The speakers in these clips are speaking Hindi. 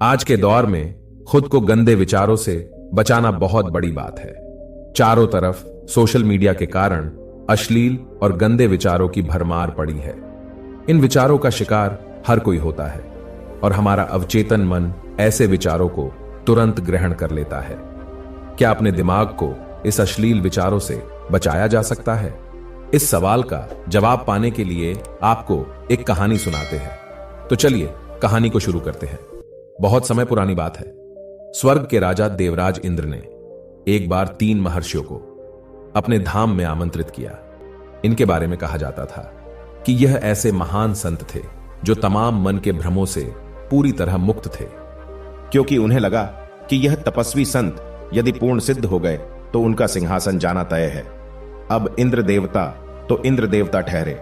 आज के दौर में खुद को गंदे विचारों से बचाना बहुत बड़ी बात है। चारों तरफ सोशल मीडिया के कारण अश्लील और गंदे विचारों की भरमार पड़ी है। इन विचारों का शिकार हर कोई होता है और हमारा अवचेतन मन ऐसे विचारों को तुरंत ग्रहण कर लेता है। क्या अपने दिमाग को इस अश्लील विचारों से बचाया जा सकता है? इस सवाल का जवाब पाने के लिए आपको एक कहानी सुनाते हैं। तो चलिए कहानी को शुरू करते हैं। बहुत समय पुरानी बात है। स्वर्ग के राजा देवराज इंद्र ने एक बार 3 महर्षियों को अपने धाम में आमंत्रित किया। इनके बारे में कहा जाता था कि यह ऐसे महान संत थे जो तमाम मन के भ्रमों से पूरी तरह मुक्त थे, क्योंकि उन्हें लगा कि यह तपस्वी संत यदि पूर्ण सिद्ध हो गए तो उनका सिंहासन जाना तय है। अब इंद्र देवता तो इंद्र देवता ठहरे।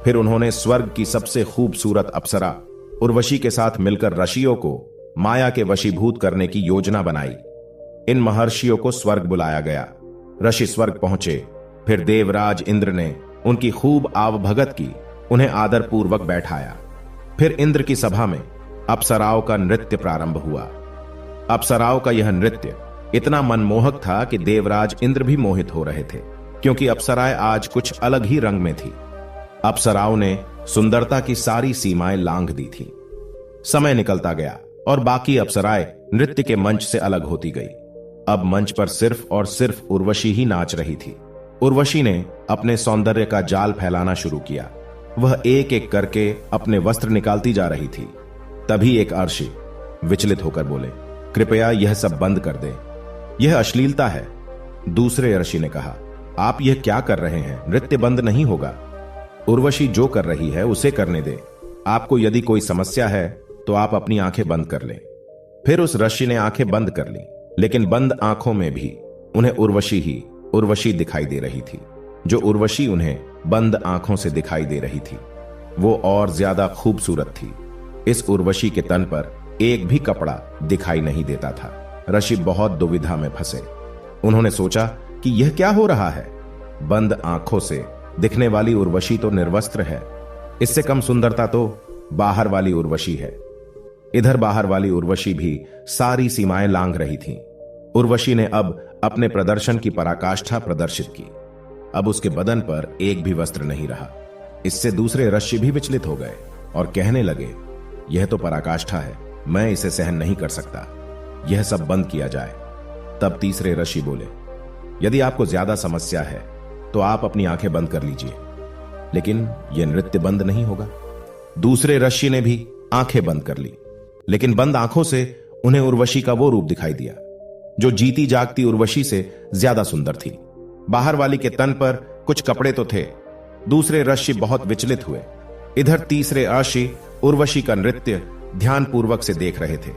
फिर उन्होंने स्वर्ग की सबसे खूबसूरत अप्सरा उर्वशी के साथ मिलकर ऋषियों को माया के वशीभूत करने की योजना बनाई। इन महर्षियों को स्वर्ग बुलाया गया। ऋषि स्वर्ग पहुंचे। फिर देवराज इंद्र ने उनकी खूब आवभगत की, उन्हें आदर पूर्वक बैठाया। फिर इंद्र की सभा में अप्सराओं का नृत्य प्रारंभ हुआ। अप्सराओं का यह नृत्य इतना मनमोहक था कि देवराज इंद्र भी मोहित हो रहे थे, क्योंकि अप्सराएं आज कुछ अलग ही रंग में थी। अप्सराओं ने सुंदरता की सारी सीमाएं लांघ दी थी। समय निकलता गया और बाकी अप्सराएं नृत्य के मंच से अलग होती गई। अब मंच पर सिर्फ और सिर्फ उर्वशी ही नाच रही थी। उर्वशी ने अपने सौंदर्य का जाल फैलाना शुरू किया। वह एक एक करके अपने वस्त्र निकालती जा रही थी। तभी एक अर्षि विचलित होकर बोले, कृपया यह सब बंद कर दें, यह अश्लीलता है। दूसरे ऋषि ने कहा, आप यह क्या कर रहे हैं? नृत्य बंद नहीं होगा। उर्वशी जो कर रही है उसे करने दे। आपको यदि कोई समस्या है तो आप अपनी आंखें बंद कर लें। फिर उस ऋषि ने आंखें बंद कर ली, लेकिन बंद आंखों में भी उन्हें उर्वशी ही उर्वशी दिखाई दे रही थी। जो उर्वशी उन्हें बंद आंखों से दिखाई दे रही थी वो और ज्यादा खूबसूरत थी। इस उर्वशी के तन पर एक भी कपड़ा दिखाई नहीं देता था। ऋषि बहुत दुविधा में फंसे। उन्होंने सोचा कि यह क्या हो रहा है? बंद आंखों से दिखने वाली उर्वशी तो निर्वस्त्र है। इससे कम सुंदरता तो बाहर वाली उर्वशी है। इधर बाहर वाली उर्वशी भी सारी सीमाएं लांघ रही थीं। उर्वशी ने अब अपने प्रदर्शन की पराकाष्ठा प्रदर्शित की। अब उसके बदन पर एक भी वस्त्र नहीं रहा। इससे दूसरे ऋषि भी विचलित हो गए और कहने लगे, यह तो पराकाष्ठा है, मैं इसे सहन नहीं कर सकता, यह सब बंद किया जाए। तब तीसरे ऋषि बोले, यदि आपको ज्यादा समस्या है तो आप अपनी आंखें बंद कर लीजिए, लेकिन यह नृत्य बंद नहीं होगा। दूसरे ऋषि ने भी आंखें बंद कर ली, लेकिन बंद आंखों से उन्हें उर्वशी का वो रूप दिखाई दिया जो जीती जागती उर्वशी से ज्यादा सुंदर थी। बाहर वाली के तन पर कुछ कपड़े तो थे। दूसरे ऋषि बहुत विचलित हुए। इधर तीसरे ऋषि उर्वशी का नृत्य ध्यानपूर्वक से देख रहे थे।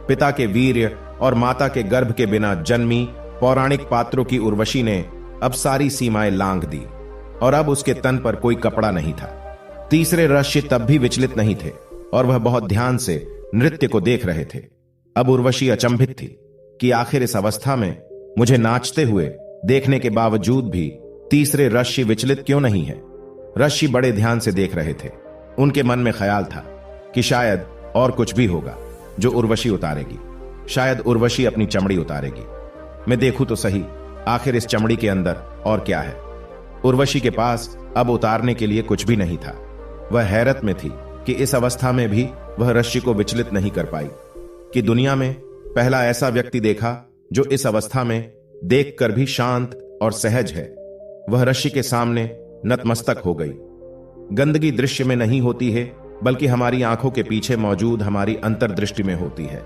पिता के वीर्य और माता के गर्भ के बिना जन्मी पौराणिक पात्रों की उर्वशी ने अब सारी सीमाएं लांघ दी और अब उसके तन पर कोई कपड़ा नहीं था। तीसरे ऋषि तब भी विचलित नहीं थे और वह बहुत ध्यान से नृत्य को देख रहे थे। अब उर्वशी अचंभित थी कि आखिर इस अवस्था में मुझे नाचते हुए देखने के बावजूद भी तीसरे ऋषि विचलित क्यों नहीं है? ऋषि बड़े ध्यान से देख रहे थे। उनके मन में ख्याल था कि शायद और कुछ भी होगा जो उर्वशी उतारेगी। शायद उर्वशी अपनी चमड़ी उतारेगी। मैं देखूं तो सही, आखिर इस चमड़ी के अंदर और क्या है? उर्वशी के पास अब उतारने के लिए कुछ भी नहीं था। वह हैरत में थी कि इस अवस्था में भी वह ऋषि को विचलित नहीं कर पाई। कि दुनिया में पहला ऐसा व्यक्ति देखा जो इस अवस्था में देखकर भी शांत और सहज है। वह ऋषि के सामने नतमस्तक हो गई। गंदगी दृश्य में नहीं होती है, बल्कि हमारी आंखों के पीछे मौजूद हमारी अंतर्दृष्टि में होती है।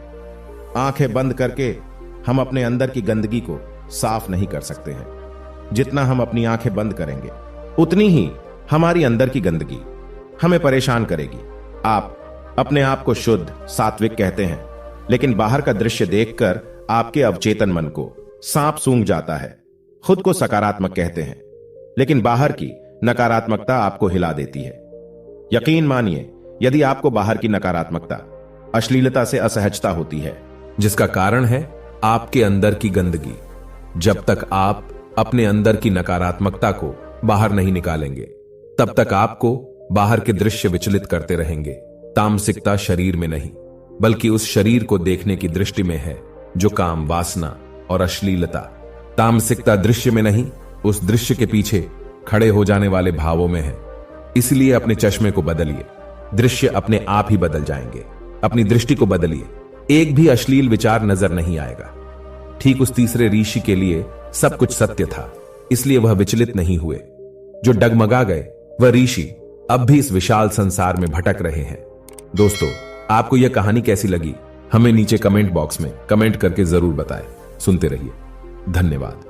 आंखें बंद करके हम अपने अंदर की गंदगी को साफ नहीं कर सकते हैं। जितना हम अपनी आंखें बंद करेंगे उतनी ही हमारी अंदर की गंदगी हमें परेशान करेगी। आप अपने आप को शुद्ध सात्विक कहते हैं, लेकिन बाहर का दृश्य देखकर आपके अवचेतन मन को सांप सूंघ जाता है। खुद को सकारात्मक कहते हैं, लेकिन बाहर की नकारात्मकता आपको हिला देती है। यकीन मानिए, यदि आपको बाहर की नकारात्मकता, अश्लीलता से असहजता होती है, जिसका कारण है आपके अंदर की गंदगी, जब तक आप अपने अंदर की नकारात्मकता को बाहर नहीं निकालेंगे, तब तक आपको बाहर के दृश्य विचलित करते रहेंगे। तामसिकता शरीर में नहीं, बल्कि उस शरीर को देखने की दृष्टि में है जो काम, वासना और अश्लीलता, तामसिकता दृश्य में नहीं, उस दृश्य के पीछे खड़े हो जाने वाले भावों में है। इसलिए अपने चश्मे को बदलिए, दृश्य अपने आप ही बदल जाएंगे। अपनी दृष्टि को बदलिए, एक भी अश्लील विचार नजर नहीं आएगा। ठीक उस तीसरे ऋषि के लिए सब कुछ सत्य था, इसलिए वह विचलित नहीं हुए। जो डगमगा गए वह ऋषि अब भी इस विशाल संसार में भटक रहे हैं। दोस्तों, आपको यह कहानी कैसी लगी हमें नीचे कमेंट बॉक्स में कमेंट करके जरूर बताएं। सुनते रहिए। धन्यवाद।